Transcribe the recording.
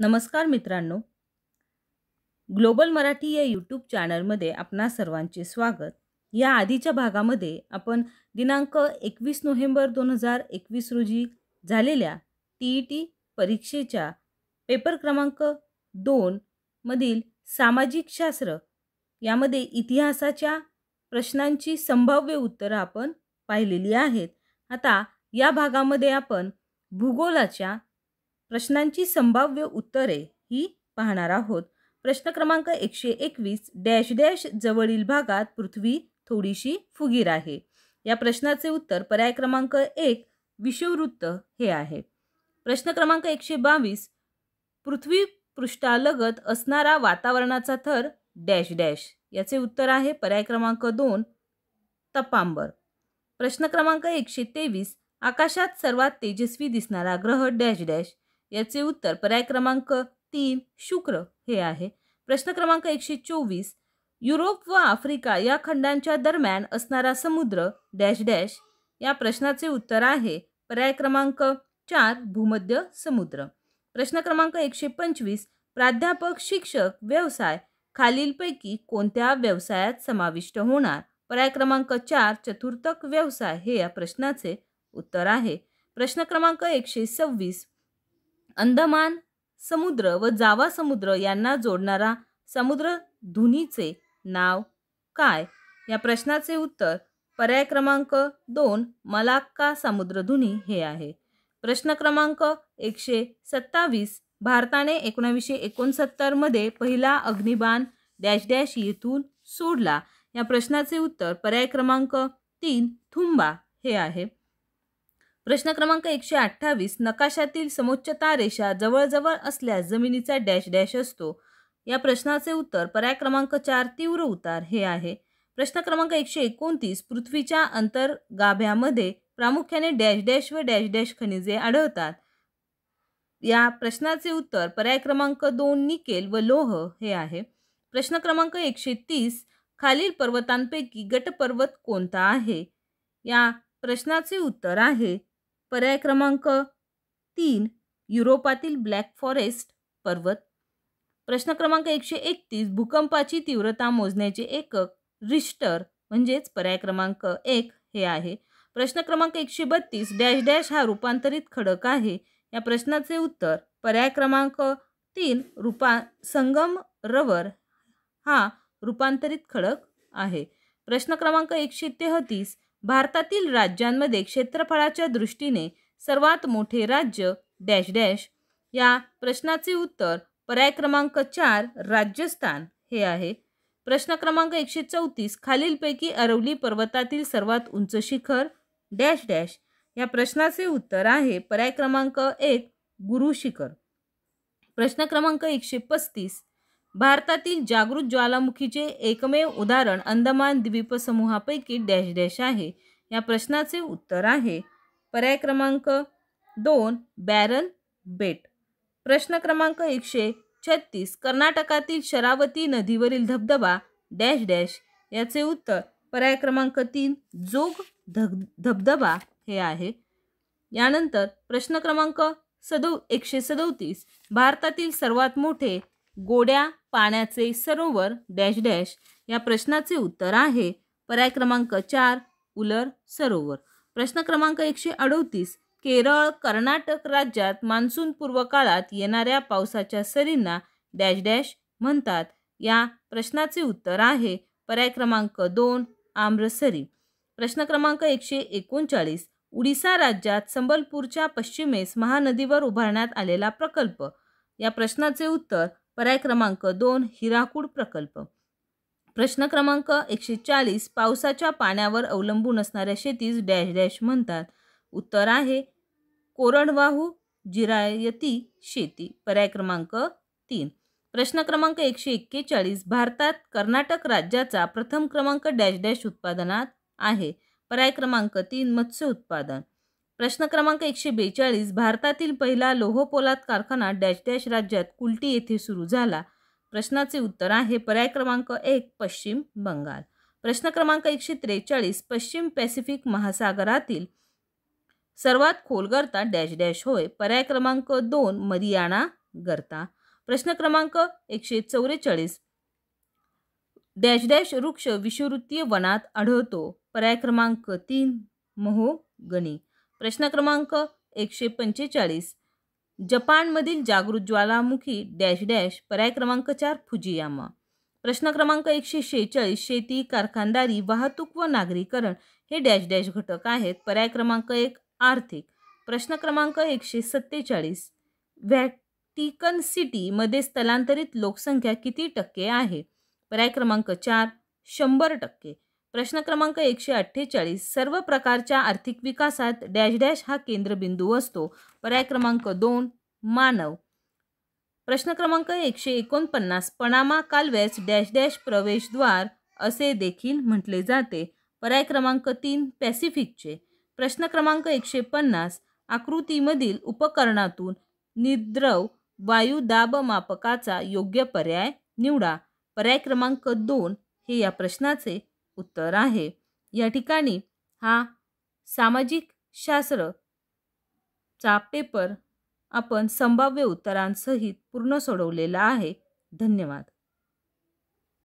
नमस्कार मित्रांनो, ग्लोबल मराठी या यूट्यूब चॅनलमध्ये आपणा सर्वांचे स्वागत. या आधीच्या भागामध्ये आपण दिनांक 21 नोव्हेंबर 2021 रोजी झालेल्या TET परीक्षेच्या पेपर क्रमांक 2 मधील सामाजिक शास्त्र यामध्ये इतिहासाच्या प्रश्नांची संभाव्य उत्तरं आपण पाहिलेली आहेत. आता या भागामध्ये आपण भूगोलाच्या प्रश्नांची संभाव्य उत्तरे ही पाहणार आहोत. प्रश्न क्रमांक 121 डॅश डॅश जवळील भागात पृथ्वी थोडीशी फुगीर आहे. या प्रश्नाचे उत्तर पर्याय क्रमांक 1 विषुववृत्त हे आहे. प्रश्न क्रमांक 122 पृथ्वी पृष्ठालगत असणारा वातावरणाचा थर डॅश डॅश. याचे उत्तर आहे पर्याय क्रमांक 2 तपांबर. प्रश्न क्रमांक 123 आकाशात सर्वात तेजस्वी दिसणारा ग्रह डॅश डॅश. याचे उत्तर पर्याय क्रमांक 3 शुक्र हे आहे. प्रश्न क्रमांक 124 युरोप व आफ्रिका या खंडांच्या दरम्यान असणारा समुद्र डॅश डॅश. या प्रश्नाचे उत्तर आहे पर्याय क्रमांक 4 भूमध्य समुद्र. प्रश्न क्रमांक 125 प्राध्यापक शिक्षक व्यवसाय खालीलपैकी कोणत्या व्यवसायात समाविष्ट होणार. पर्याय क्रमांक 4 चतुर्थक व्यवसाय हे या प्रश्नाचे उत्तर आहे. प्रश्न क्रमांक 126 अंदमान समुद्र व जावा समुद्र यांना जोडणारा समुद्रधुनीचे नाव काय. या प्रश्नाचे उत्तर पर्याय क्रमांक 2 मलाक्का समुद्रधुनी हे आहे. प्रश्न क्रमांक 127 भारताने 1969 मध्ये पहिला अग्निबाण डॅश डॅश येथून सोडला. या प्रश्नाचे उत्तर पर्याय क्रमांक 3 थुंबा हे आहे. प्रश्न क्रमांक 128 नकाशातील समोच्चता रेषा जवळजवळ असल्यास जमिनीचा डॅश डॅश असतो. या प्रश्नाचे उत्तर पर्याय क्रमांक 4 तीव्र उतार हे आहे. प्रश्न क्रमांक 129 पृथ्वीच्या अंतर्गाभ्यामध्ये प्रामुख्याने डॅश डॅश व डॅश डॅश खनिजे आढळतात. या प्रश्नाचे उत्तर पर्याय क्रमांक 2 निकेल व लोह हे आहे. प्रश्न क्रमांक 130 खालील पर्वतांपैकी गटपर्वत कोणता आहे. या प्रश्नाचे उत्तर आहे पर्याय क्रमांक 3 युरोपातील ब्लॅक फॉरेस्ट पर्वत. प्रश्न क्रमांक 131 भूकंपाची तीव्रता मोजण्याचे एकक रिश्टर म्हणजेच पर्याय क्रमांक 1 हे आहे. प्रश्न क्रमांक 132 डॅश डॅश हा रूपांतरित खडक आहे. या प्रश्नाचे उत्तर पर्याय क्रमांक 3 संगमरवर हा रूपांतरित खडक आहे. प्रश्न क्रमांक 133 भारतातील राज्यांमध्ये क्षेत्रफळाच्या दृष्टीने सर्वात मोठे राज्य डॅश डॅश. या प्रश्नाचे उत्तर पर्याय क्रमांक 4 राजस्थान हे आहे. प्रश्न क्रमांक 134 खालीलपैकी अरवली पर्वतातील सर्वात उंच शिखर डॅश डॅश. या प्रश्नाचे उत्तर आहे पर्याय क्रमांक 1 गुरु शिखर. प्रश्न क्रमांक 135 भारतातील जागृत ज्वालामुखीचे एकमेव उदाहरण अंदमान द्वीपसमूहापैकी डॅश डॅश आहे. या प्रश्नाचे उत्तर आहे पर्याय क्रमांक 2 बॅरन बेट. प्रश्न क्रमांक 136 कर्नाटकातील शरावती नदीवरील धबधबा डॅश डॅश. याचे उत्तर पर्याय क्रमांक 3 जोग धबधबा हे आहे. यानंतर प्रश्न क्रमांक 137 भारतातील सर्वात मोठे गोड्या पाण्याचे सरोवर डॅश डॅश. या प्रश्नाचे उत्तर आहे पर्याय क्रमांक 4 उलर सरोवर. प्रश्न क्रमांक 138 केरळ कर्नाटक राज्यात मान्सून पूर्व काळात येणाऱ्या पावसाच्या सरींना डॅश डॅश म्हणतात. या प्रश्नाचे उत्तर आहे पर्याय क्रमांक 2 आम्रसरी. प्रश्न क्रमांक 139 उडीसा राज्यात संबलपूरच्या पश्चिमेस महानदीवर उभारण्यात आलेला प्रकल्प. या प्रश्नाचे उत्तर पर्याय क्रमांक 2 हिराकूड प्रकल्प. प्रश्न क्रमांक 140 पावसाच्या पाण्यावर अवलंबून असणाऱ्या शेतीस डॅश डॅश म्हणतात. उत्तर आहे कोरडवाहू जिरायती शेती पर्याय क्रमांक 3. प्रश्न क्रमांक 141 भारतात कर्नाटक राज्याचा प्रथम क्रमांक डॅश डॅश उत्पादनात आहे. पर्याय क्रमांक 3 मत्स्य उत्पादन. प्रश्न क्रमांक 142 भारतातील पहिला लोहपोलाद कारखाना डॅश डॅश राज्यात कुल्टी येथे सुरू झाला. प्रश्नाचे उत्तर आहे पर्याय क्रमांक 1 पश्चिम बंगाल. प्रश्न क्रमांक 143 पश्चिम पॅसिफिक महासागरातील सर्वात खोल गर्ता डॅश डॅश होय. पर्याय क्रमांक 2 मरियाना गर्ता. प्रश्न क्रमांक 144. डॅश डॅश वृक्ष विषुववृत्तीय वनात आढळतो. पर्याय क्रमांक 3 महोगनी. प्रश्न क्रमांक 145. जपानमधील जागृत ज्वालामुखी डॅश डॅश. पर्याय क्रमांक 4 फुजियामा. प्रश्न क्रमांक 146. शेती, कारखानदारी, वाहतूक व नागरीकरण हे डॅश डॅश घटक आहेत. पर्याय क्रमांक 1 आर्थिक. प्रश्न क्रमांक 147. व्हॅटिकन सिटी मध्ये स्थलांतरित लोकसंख्या किती टक्के आहे. पर्याय क्रमांक 4 100%. प्रश्न क्रमांक 148. सर्व प्रकारच्या आर्थिक विकासात डॅश डॅश हा केंद्रबिंदू असतो. पर्याय क्रमांक 2 मानव. प्रश्न क्रमांक 149. पनामा कालव्यास डॅश डॅश प्रवेशद्वार असे देखील म्हटले जाते. पर्याय क्रमांक 3 पॅसिफिकचे. प्रश्न क्रमांक 150. आकृतीमधील उपकरणातून निर्द्रव वायू दाबमापकाचा योग्य पर्याय निवडा. पर्याय क्रमांक 2 हे या प्रश्नाचे उत्तर आहे. या ठिकाणी हा सामाजिक शास्त्रचा पेपर आपण संभाव्य उत्तरांसहित पूर्ण सोडवलेला आहे. धन्यवाद.